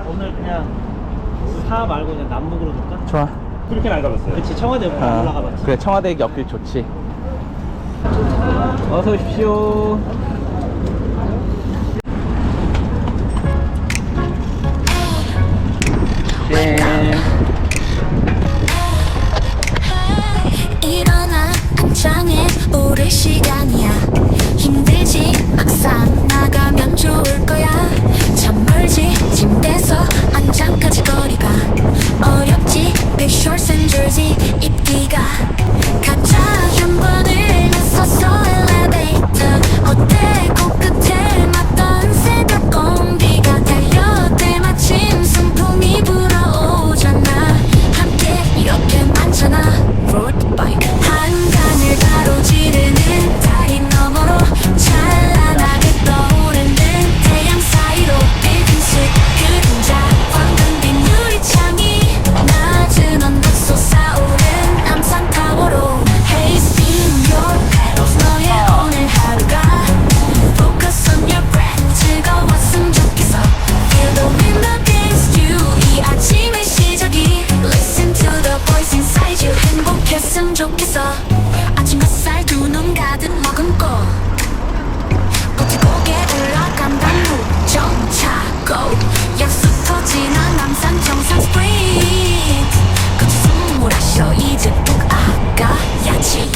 오늘 그냥 사 말고 그냥 남북으로 줄까? 좋아. 그렇게는 안 가봤어요. 그치, 청와대 못 올라가봤지. 그래, 청와대 옆길 좋지. 어서 오십시오. 네. 일어나 안장에 오를 시간이야. 힘들지 막상 나가면 좋을 거야. 참 멀지 침대에서 안장까지 거리가 어렵지 big shorts and jersey 입기가. 가자 한 번을 나서서 elevator 어때 코끝에 맞던 새벽 공기가 달려 때마침 순풍이 불어오잖아. 함께 이렇게 많잖아. road bike 한강을 가로지르는 다리 너머로 찬란하게 떠오르는 태양 사이로 빈색 그림자 황금빛 유리창이 낮은 언덕 솟아오른 남산타워로 Hey spin your pedals 너의 오늘 하루가 Focus on your breath 즐거웠으면 좋겠어 Feel the wind against you 이 아침의 시작이 Listen to the voice inside you 행복했으면 좋겠어 아침 햇살 두 눈 가득 머금고 고티고개 올라간다 무정차고 약속 터지는 남산 정상 스프린트 거치 숨을 마셔 이제 푹 아가야지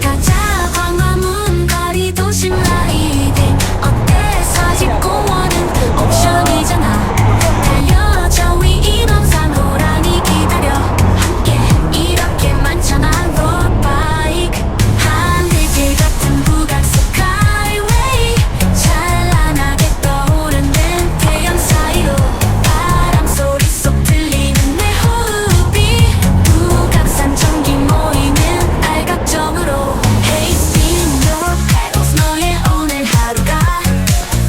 가자 광화문 거리 도심 라이딩 어때 사직공원은 옵션이잖아 달려 저 위 인왕산 호랑이 기다려 함께 이렇게 많잖아 road bike 하늘길 같은 북악석 하이웨이 찬란하게 떠오르는 태양 사이로 바람 소리 속 들리는 내 호흡이 북악산 전기 모이는 알각정으로 Hey spin your pedals 너의 오늘 하루가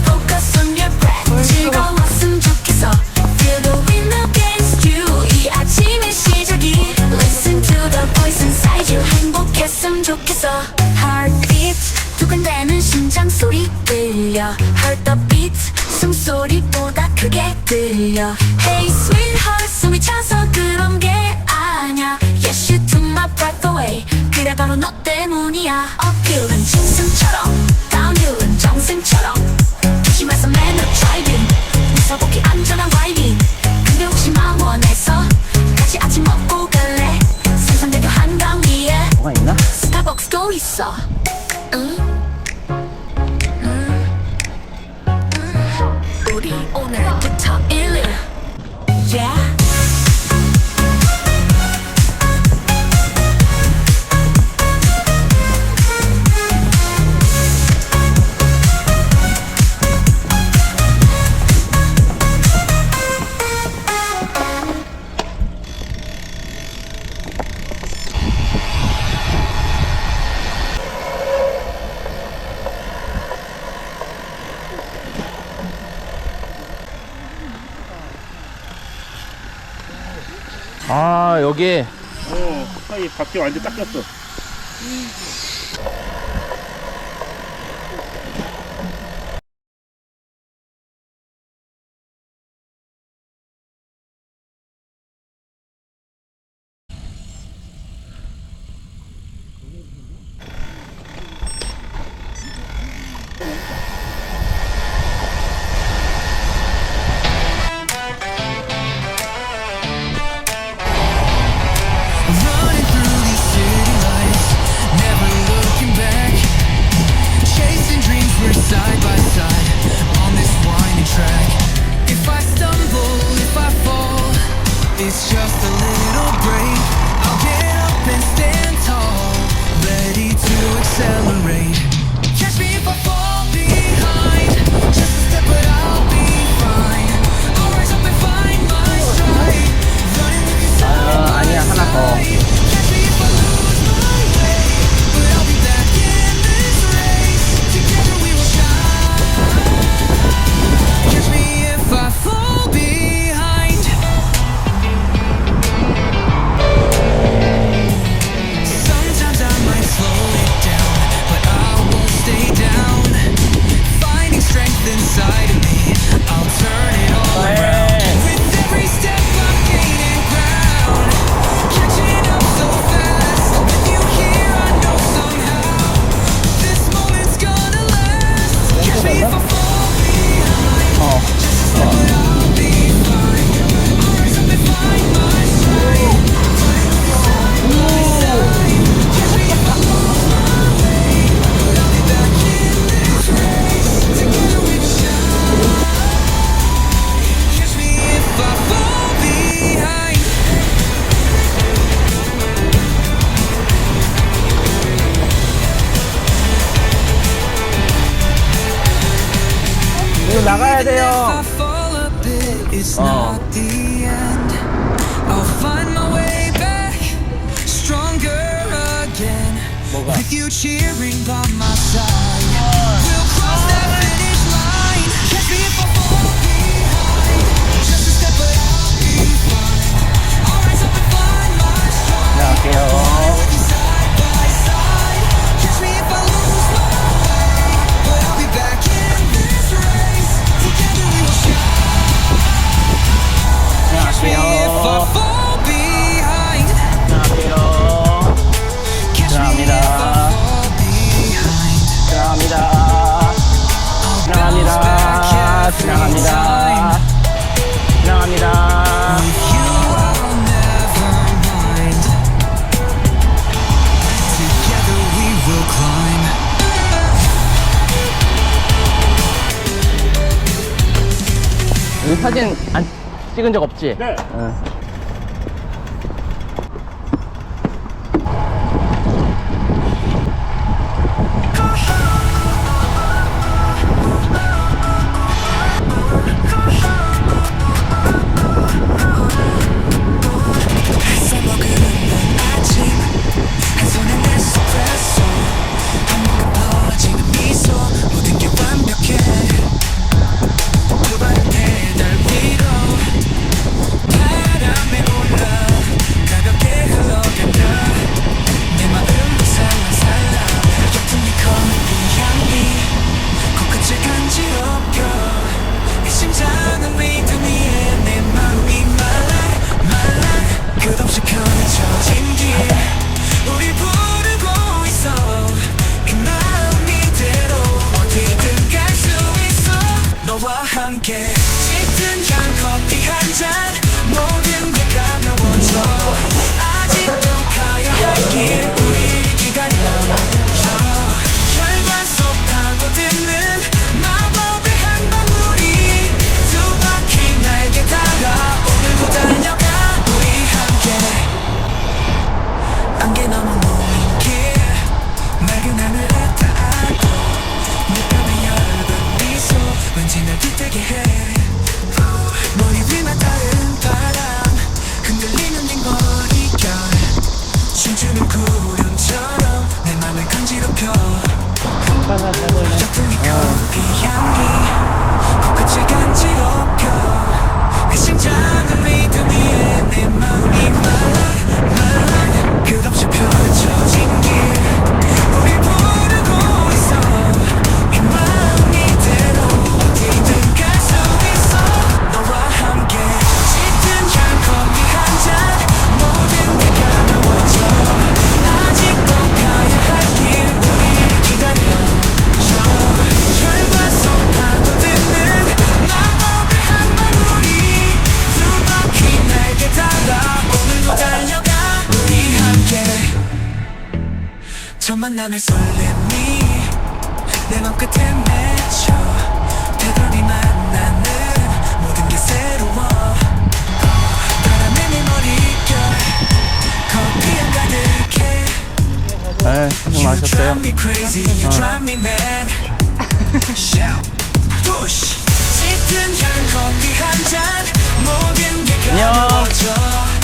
Focus on your breath 즐거웠으면 좋겠어 Feel the wind against you 이 아침의 시작이 Listen to the voice inside you 행복했으면 좋겠어 Heartbeat 두근대는 심장 소리 들려 Heart the beat 숨소리보다 크게 들려 Hey sweetheart 숨이 차서 그런 게 아냐 Yes you took my breath away 그래 바로 너 때문이야 Uphill은 짐승처럼 Downhill은 정승처럼 조심해서 man up driving 무서복이 안전한 driving 근데 혹시 망원에서 같이 아침 먹고 갈래 상상대교 한강 위에 뭐가 있나? 스타벅스도 있어 우리 오늘부터 일일 Yeah 아, 여기. 사이 바퀴 완전 딱 꼈어. It's just a little break. I'll get up and stand tall, ready to accelerate. Catch me if I fall behind. Just a step, but I'll be fine. I'll rise up and find my stride. Running with you side by 아니야, 하나 더. side. Catch me if I lose my 가야 Even if I 돼요. fall a bit, it's Oh. not the end. I'll find my way back, stronger again. With you cheering by my side, we'll cross that finish line. Catch me if I fall behind, just a step but I'll be fine. I'll rise up and find my stride. 안녕하세요. With you side by side. Catch me if I lose my way, but I'll be back in this race. Together we will shine. Catch me if I fall behind. 안녕하세요. Catch me if I fall behind. 지나갑니다. I'll bounce back every 지나갑니다. time. 지나갑니다. With you I'll never mind. Together we will climb. 여기 사진 안 찍은 적 없지? 네. 응. 써먹은 아침 한 손에 에스프레소 한 모금 퍼지는 미소 모든 게 완벽해 두 발을 페달 위로 바람에 올라 가볍게 흘러간다 내 마음도 살랑살랑 옅은 네 커피 향기 코끝을 간지럽혀 내 심장은 리듬 위에 내 마음이 말랑 끝없이 편해져진 길 우리 부르고 있어 그 마음 이대로 어디든 갈 수 있어 너와 함께 짙은 향 커피 한 잔 모든 게 가벼워져 아직도 가야 할 길 우리 기다려 혈관 속 파고드는 마법의 한 방울이 두 바퀴 날개 달아 오늘도 달려가 우리 함께 안개 넘어 모인 길 맑은 하늘에 닿고 내 뺨에 엷은 미소 왠지 날 들뜨게 해 머리 위만 다른 바람 흔들리는 네 머릿결 춤추는 구름처럼 내 맘을 간지럽혀 작품이 커피 향기 코끝을 간지럽혀 내 심장은 리듬 위에 내 마음이 말랑 끝없이 펼쳐진 길 우리 부르고 있어 그 마음 이대로 어디든 갈 수 있어 너와 함께 짙은 향 커피 한 잔 모든 게 가벼워져 아직도 가야 할 길 우리 기다려 혈관 속 파고드는 마법의 한 방울이 두 바퀴 날개 달아 오늘도 달려가 우리 함께 첫 만남의 설렘이 내 맘 끝에 맺혀 되돌이 만나는 모든 게 새로워 바람에 내 머릿결 커피향 가득해 네, 고생 You 많으셨어요. drive me crazy, you drive me mad. Shout, push. 짙은 향 커피 한 잔, 모든 게 안녕. 가벼워져.